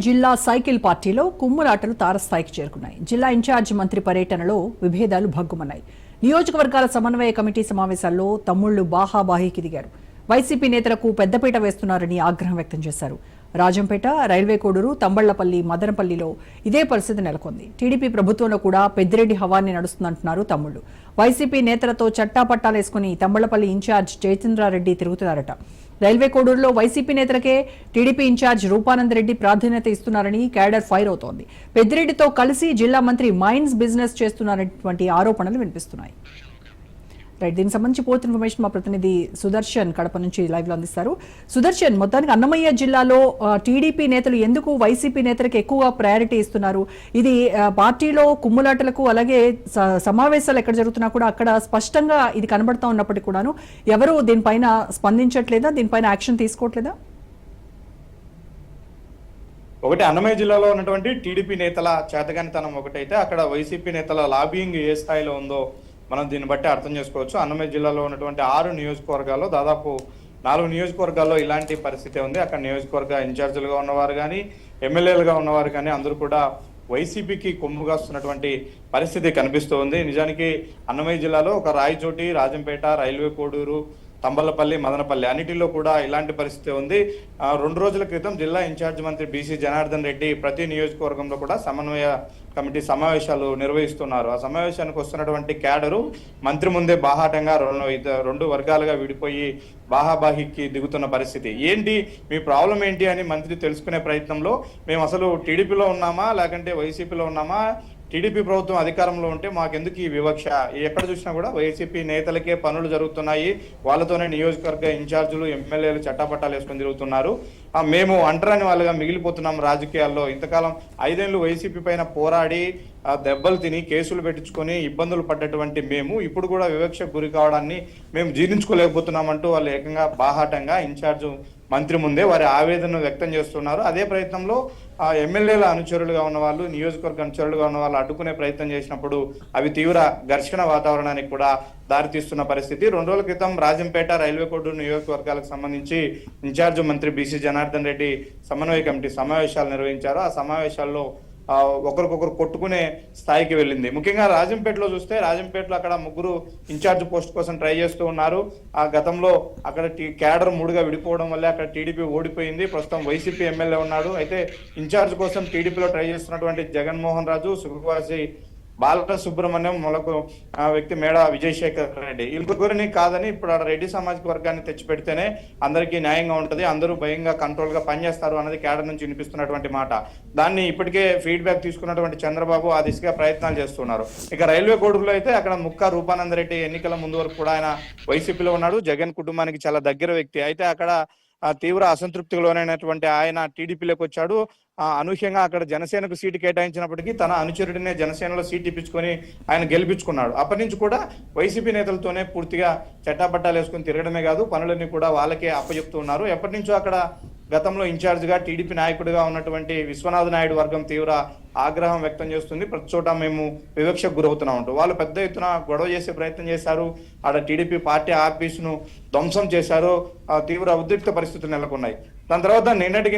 జిల్లా సైకిల్ పార్టీలో కుమ్ములాటలు తారస్థాయికి చేరుకున్నాయి. జిల్లా ఇన్ఛార్జ్ మంత్రి పర్యటనలో విభేదాలు భగ్గుమన్నాయి. నియోజకవర్గాల సమన్వయ కమిటీ సమావేశాల్లో తమ్ముళ్లు బాహాబాహీకి దిగారు. వైసీపీ నేతలకు పెద్దపీట వేస్తున్నారని ఆగ్రహం వ్యక్తం చేశారు. రాజంపేట, రైల్వే కోడూరు, తంబళ్లపల్లి, మదనపల్లిలో ఇదే పరిస్థితి నెలకొంది. టీడీపీ ప్రభుత్వంలో కూడా పెద్దిరెడ్డి హవాన్ని నడుస్తుందంటున్నారు తమ్ముళ్లు. వైసీపీ నేతలతో చట్టాపట్టాలేసుకుని తంబళ్లపల్లి ఇన్ఛార్జ్ జయచంద్రారెడ్డి తిరుగుతున్నారట. రైల్వే కోడూరులో వైసీపీ నేతలకే టీడీపీ ఇన్ఛార్జ్ రూపానందరెడ్డి ప్రాధాన్యత ఇస్తున్నారని క్యాడర్ ఫైర్ అవుతోంది. పెద్దిరెడ్డితో కలిసి జిల్లా మంత్రి మైన్స్ బిజినెస్ చేస్తున్నారనేటువంటి ఆరోపణలు వినిపిస్తున్నాయి. రైట్, దీనికి సంబంధించి పూర్తి ఇన్ఫర్మేషన్ మా ప్రతినిధి సుదర్శన్ కడప నుంచి లైవ్ లో అందిస్తారు. సుదర్శన్, మొత్తానికి అన్నమయ్య జిల్లాలో టీడీపీ నేతలు ఎందుకు వైసీపీ నేతలకు ఎక్కువ ప్రయారిటీ ఇస్తున్నారు? ఇది పార్టీలో కుమ్ములాటలకు అలాగే సమావేశాలు ఎక్కడ జరుగుతున్నా కూడా అక్కడ స్పష్టంగా ఇది కనబడతా ఉన్నప్పటికీ కూడాను ఎవరు దీనిపైన స్పందించట్లేదా? దీనిపైన యాక్షన్ తీసుకోవట్లేదా? ఒకటి, అన్నమయ్య జిల్లాలో ఉన్నటువంటి టీడీపీ నేతల చేతగానితనం ఒకటైతే అక్కడ వైసీపీ నేతల లాబింగ్ ఏ స్థాయిలో ఉందో మనం దీన్ని బట్టి అర్థం చేసుకోవచ్చు. అన్నమయ్య జిల్లాలో ఉన్నటువంటి 6 నియోజకవర్గాల్లో దాదాపు 4 నియోజకవర్గాల్లో ఇలాంటి పరిస్థితి ఉంది. అక్కడ నియోజకవర్గ ఇన్ఛార్జీలుగా ఉన్నవారు కానీ, ఎమ్మెల్యేలుగా ఉన్నవారు కానీ అందరూ కూడా వైసీపీకి కొమ్ముగాస్తున్నటువంటి పరిస్థితి కనిపిస్తూ ఉంది. నిజానికి అన్నమయ్య జిల్లాలో ఒక రాయచోటి, రాజంపేట, రైల్వే కోడూరు, తంబళ్లపల్లి, మదనపల్లి అన్నిటిలో కూడా ఇలాంటి పరిస్థితి ఉంది. 2 రోజుల క్రితం జిల్లా ఇన్ఛార్జ్ మంత్రి బీసీ జనార్దన్ రెడ్డి ప్రతి నియోజకవర్గంలో కూడా సమన్వయ కమిటీ సమావేశాలు నిర్వహిస్తున్నారు. ఆ సమావేశానికి వస్తున్నటువంటి క్యాడరు మంత్రి ముందే బాహాటంగా 2 వర్గాలుగా విడిపోయి బాహాబాహికి దిగుతున్న పరిస్థితి. ఏంటి మీ ప్రాబ్లం ఏంటి అని మంత్రి తెలుసుకునే ప్రయత్నంలో మేము అసలు టీడీపీలో ఉన్నామా లేకంటే వైసీపీలో ఉన్నామా, టీడీపీ ప్రభుత్వం అధికారంలో ఉంటే మాకెందుకు ఈ వివక్ష, ఎక్కడ చూసినా కూడా వైసీపీ నేతలకే పనులు జరుగుతున్నాయి, వాళ్ళతోనే నియోజకవర్గ ఇన్ఛార్జీలు, ఎమ్మెల్యేలు చట్టాపట్టాలు వేసుకొని తిరుగుతున్నారు, మేము అంటరాని వాళ్ళుగా మిగిలిపోతున్నాం రాజకీయాల్లో. ఇంతకాలం 5 ఏళ్ళు వైసీపీ పైన పోరాడి దెబ్బలు తిని కేసులు పెట్టించుకొని ఇబ్బందులు పడ్డటువంటి మేము ఇప్పుడు కూడా వివక్షకు గురి కావడాన్ని మేము జీర్ణించుకోలేకపోతున్నామంటూ వాళ్ళు ఏకంగా బాహాటంగా ఇన్ఛార్జ్ మంత్రి ముందే వారి ఆవేదనను వ్యక్తం చేస్తున్నారు. అదే ప్రయత్నంలో ఎమ్మెల్యేల అనుచరులుగా ఉన్న వాళ్ళు, నియోజకవర్గ అనుచరులుగా ఉన్న వాళ్ళు అడ్డుకునే ప్రయత్నం చేసినప్పుడు అవి తీవ్ర ఘర్షణ వాతావరణానికి కూడా దారితీస్తున్న పరిస్థితి. 2 రోజుల క్రితం రాజంపేట, రైల్వే కోడూరు నియోజకవర్గాలకు సంబంధించి ఇన్ఛార్జ్ మంత్రి బీసీ జనార్దన్ రెడ్డి సమన్వయ కమిటీ సమావేశాలు నిర్వహించారు. ఆ సమావేశాల్లో ఒకరికొకరు కొట్టుకునే స్థాయికి వెళ్ళింది. ముఖ్యంగా రాజంపేటలో చూస్తే, రాజంపేటలో అక్కడ 3 ఇన్ఛార్జ్ పోస్ట్ కోసం ట్రై చేస్తూ ఉన్నారు. ఆ గతంలో అక్కడ క్యాడర్ 3గా విడిపోవడం వల్ల అక్కడ టీడీపీ ఓడిపోయింది. ప్రస్తుతం వైసీపీ ఎమ్మెల్యే ఉన్నాడు. అయితే ఇన్ఛార్జ్ కోసం టీడీపీలో ట్రై చేస్తున్నటువంటి జగన్మోహన్ రాజు, సుఖవాసి బాలసుబ్రహ్మణ్యం, మొలకు వ్యక్తి మేడ విజయశేఖర్ రెడ్డి, వీళ్ళ కాదని ఇప్పుడు రెడ్డి సామాజిక వర్గాన్ని తెచ్చిపెడితేనే అందరికీ న్యాయంగా ఉంటుంది, అందరూ భయంగా కంట్రోల్ గా పనిచేస్తారు అన్నది క్యాడర్ నుంచి వినిపిస్తున్నటువంటి మాట. దాన్ని ఇప్పటికే ఫీడ్బ్యాక్ తీసుకున్నటువంటి చంద్రబాబు ఆ దిశగా ప్రయత్నాలు చేస్తున్నారు. ఇక రైల్వే కోడూరులో అయితే అక్కడ ముక్కా రూపానందరెడ్డి ఎన్నికల ముందు వరకు కూడా ఆయన వైసీపీలో ఉన్నాడు. జగన్ కుటుంబానికి చాలా దగ్గర వ్యక్తి. అయితే అక్కడ తీవ్ర అసంతృప్తికి లోనైనటువంటి ఆయన టీడీపీలోకి వచ్చాడు. అనూహ్యంగా అక్కడ జనసేనకు సీటు కేటాయించినప్పటికీ తన అనుచరుడినే జనసేనలో సీటు ఇప్పించుకొని ఆయన గెలిపించుకున్నాడు. అప్పటి నుంచి కూడా వైసీపీ నేతలతోనే పూర్తిగా చట్టాపట్టాలు వేసుకుని తిరగడమే కాదు, పనులన్నీ కూడా వాళ్ళకే అప్పచెప్తూ ఉన్నారు. ఎప్పటి నుంచో అక్కడ గతంలో ఇన్ఛార్జిగా టీడీపీ నాయకుడిగా ఉన్నటువంటి విశ్వనాథ్ నాయుడు వర్గం తీవ్ర ఆగ్రహం వ్యక్తం చేస్తుంది. ప్రతి చోట మేము వివక్షకు గురవుతున్నాం అంటూ వాళ్ళు పెద్ద ఎత్తున గొడవ చేసే ప్రయత్నం చేశారు. ఆడ టీడీపీ పార్టీ ఆఫీసును ధ్వంసం చేశారు. తీవ్ర ఉద్రిక్త పరిస్థితులు నెలకొన్నాయి. దాని తర్వాత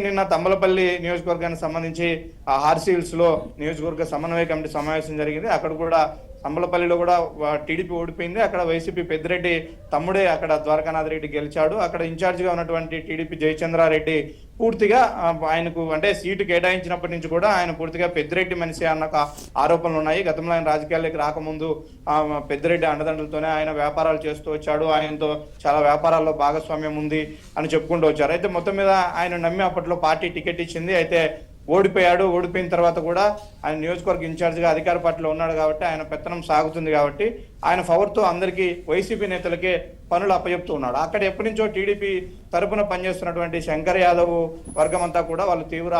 నిన్న తంబలపల్లి నియోజకవర్గానికి సంబంధించి హార్సీ హిల్స్ లో నియోజకవర్గ సమన్వయ కమిటీ సమావేశం జరిగింది. అక్కడ కూడా తంబలపల్లిలో కూడా టీడీపీ ఓడిపోయింది. అక్కడ వైసీపీ పెద్దిరెడ్డి తమ్ముడే అక్కడ ద్వారకానాథ్ రెడ్డి గెలిచాడు. అక్కడ ఇన్ఛార్జిగా ఉన్నటువంటి టీడీపీ జయచంద్రారెడ్డి పూర్తిగా ఆయనకు అంటే సీటు కేటాయించినప్పటి నుంచి కూడా ఆయన పూర్తిగా పెద్దిరెడ్డి మనిషి అన్న ఆరోపణలు ఉన్నాయి. గతంలో ఆయన రాజకీయాల్లోకి రాకముందు పెద్దిరెడ్డి అండదండలతోనే ఆయన వ్యాపారాలు చేస్తూ వచ్చాడు, ఆయనతో చాలా వ్యాపారాల్లో భాగస్వామ్యం ఉంది అని చెప్పుకుంటూ వచ్చారు. అయితే మొత్తం మీద ఆయన నమ్మి అప్పట్లో పార్టీ టికెట్ ఇచ్చింది. అయితే ఓడిపోయాడు. ఓడిపోయిన తర్వాత కూడా ఆయన నియోజకవర్గ ఇన్ఛార్జిగా అధికార పార్టీలో ఉన్నాడు కాబట్టి ఆయన పెత్తనం సాగుతుంది కాబట్టి ఆయన పవర్తో అందరికీ వైసీపీ నేతలకే పనులు అప్పచెప్తూ ఉన్నాడు. అక్కడ ఎప్పటి నుంచో టీడీపీ తరపున పనిచేస్తున్నటువంటి శంకర్ యాదవ్ వర్గం అంతా కూడా వాళ్ళు తీవ్ర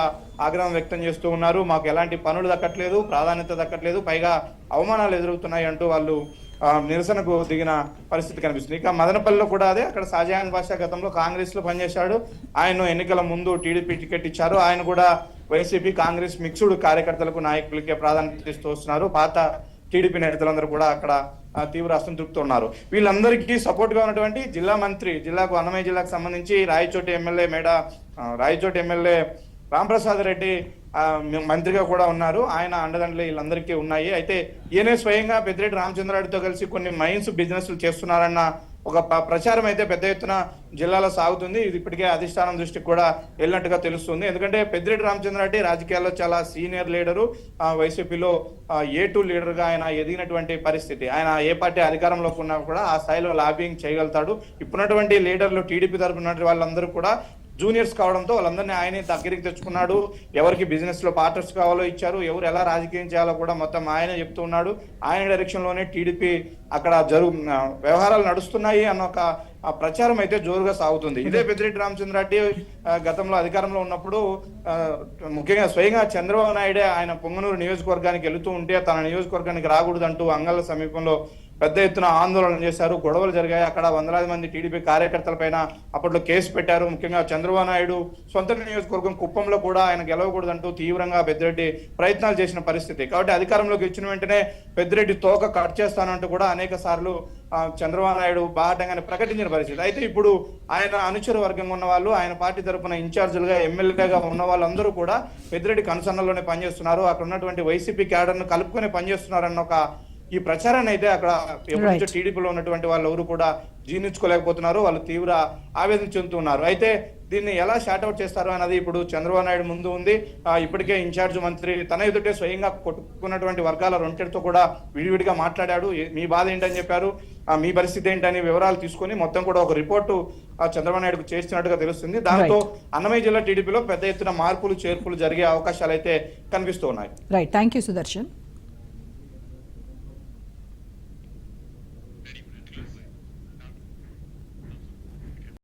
ఆగ్రహం వ్యక్తం చేస్తూ ఉన్నారు. మాకు ఎలాంటి పనులు దక్కట్లేదు, ప్రాధాన్యత దక్కట్లేదు, పైగా అవమానాలు ఎదురవుతున్నాయి అంటూ వాళ్ళు నిరసనకు దిగిన పరిస్థితి కనిపిస్తుంది. ఇక మదనపల్లిలో కూడా అదే, అక్కడ షాజహాన్ బాషా గతంలో కాంగ్రెస్ లో పనిచేశాడు. ఆయన ఎన్నికల ముందు టీడీపీ టికెట్ ఇచ్చారు. ఆయన కూడా వైసీపీ కాంగ్రెస్ మిక్స్డ్ కార్యకర్తలకు నాయకులకే ప్రాధాన్యత ఇస్తూ వస్తున్నారు. పాత టీడీపీ నేతలందరూ కూడా అక్కడ తీవ్ర అసంతృప్తి ఉన్నారు. వీళ్ళందరికీ సపోర్ట్ గా ఉన్నటువంటి జిల్లా మంత్రి, జిల్లాకు అన్నమయ్య జిల్లాకు సంబంధించి రాయచోటి ఎమ్మెల్యే రాంప్రసాద్ రెడ్డి మంత్రిగా కూడా ఉన్నారు. ఆయన అండదండలు వీళ్ళందరికీ ఉన్నాయి. అయితే ఈయనే స్వయంగా పెద్దిరెడ్డి రామచంద్రారెడ్డితో కలిసి కొన్ని మైన్స్ బిజినెస్లు చేస్తున్నారన్న ఒక ప్రచారం అయితే పెద్ద ఎత్తున జిల్లాలో సాగుతుంది. ఇది ఇప్పటికే అధిష్టానం దృష్టికి కూడా వెళ్ళినట్టుగా తెలుస్తుంది. ఎందుకంటే పెద్దిరెడ్డి రామచంద్రారెడ్డి రాజకీయాల్లో చాలా సీనియర్ లీడరు, వైసీపీలో A2 లీడర్గా ఆయన ఎదిగినటువంటి పరిస్థితి. ఆయన ఏ పార్టీ అధికారంలోకి ఉన్నా కూడా ఆ స్థాయిలో లాబింగ్ చేయగలుగుతాడు. ఇప్పుడున్నటువంటి లీడర్లు టీడీపీ తరపున వాళ్ళందరూ కూడా జూనియర్స్ కావడంతో వాళ్ళందరినీ ఆయనే దగ్గరికి తెచ్చుకున్నాడు. ఎవరికి బిజినెస్ లో పార్ట్నర్స్ కావాలో ఇచ్చారు, ఎవరు ఎలా రాజకీయం చేయాలో కూడా మొత్తం ఆయనే చెప్తూ ఉన్నాడు. ఆయన డైరెక్షన్ లోనే టీడీపీ అక్కడ వ్యవహారాలు నడుస్తున్నాయి అన్న ఒక ప్రచారం అయితే జోరుగా సాగుతుంది. ఇదే పెద్దిరెడ్డి రామచంద్రారెడ్డి గతంలో అధికారంలో ఉన్నప్పుడు ముఖ్యంగా స్వయంగా చంద్రబాబు నాయుడే ఆయన పొంగనూరు నియోజకవర్గానికి వెళుతూ ఉంటే తన నియోజకవర్గానికి రాకూడదంటూ అంగళ్ళ సమీపంలో పెద్ద ఎత్తున ఆందోళన చేశారు. గొడవలు జరిగాయి. అక్కడ వందలాది మంది టీడీపీ కార్యకర్తలపైన అప్పట్లో కేసు పెట్టారు. ముఖ్యంగా చంద్రబాబు నాయుడు సొంత నియోజకవర్గం కుప్పంలో కూడా ఆయన గెలవకూడదంటూ తీవ్రంగా పెద్దిరెడ్డి ప్రయత్నాలు చేసిన పరిస్థితి. కాబట్టి అధికారంలోకి వచ్చిన వెంటనే పెద్దిరెడ్డి తోక కట్ చేస్తానంటూ కూడా అనేక సార్లు చంద్రబాబు నాయుడు బాహటంగానే ప్రకటించిన పరిస్థితి. అయితే ఇప్పుడు ఆయన అనుచర వర్గంగా ఉన్న వాళ్ళు, ఆయన పార్టీ తరఫున ఇన్ఛార్జీలుగా ఎమ్మెల్యేగా ఉన్న వాళ్ళందరూ కూడా పెద్దిరెడ్డి కనుసన్నల్లోనే పనిచేస్తున్నారు. అక్కడ ఉన్నటువంటి వైసీపీ క్యాడర్ను కలుపుకొని పనిచేస్తున్నారన్న ఒక ఈ ప్రచారాన్ని అయితే అక్కడ ఎప్పటి నుంచో టీడీపీలో ఉన్నటువంటి వాళ్ళు ఎవరు కూడా జీర్ణించుకోలేకపోతున్నారు. వాళ్ళు తీవ్ర ఆవేదన చెందుతున్నారు. అయితే దీన్ని ఎలా షార్ట్అవుట్ చేస్తారు అన్నది ఇప్పుడు చంద్రబాబు నాయుడు ముందు ఉంది. ఇప్పటికే ఇన్ఛార్జ్ మంత్రి తన ఎదుటే స్వయంగా కొట్టుకున్నటువంటి వర్గాల రెండింటితో కూడా విడివిడిగా మాట్లాడాడు. మీ బాధ ఏంటని చెప్పారు, మీ పరిస్థితి ఏంటని వివరాలు తీసుకొని మొత్తం కూడా ఒక రిపోర్టు చంద్రబాబు నాయుడుకు చేస్తున్నట్టుగా తెలుస్తుంది. దాంతో అన్నమయ్య జిల్లా టీడీపీలో పెద్ద ఎత్తున మార్పులు చేర్పులు జరిగే అవకాశాలు అయితే కనిపిస్తూ ఉన్నాయి. Right, thank you Sudarshan.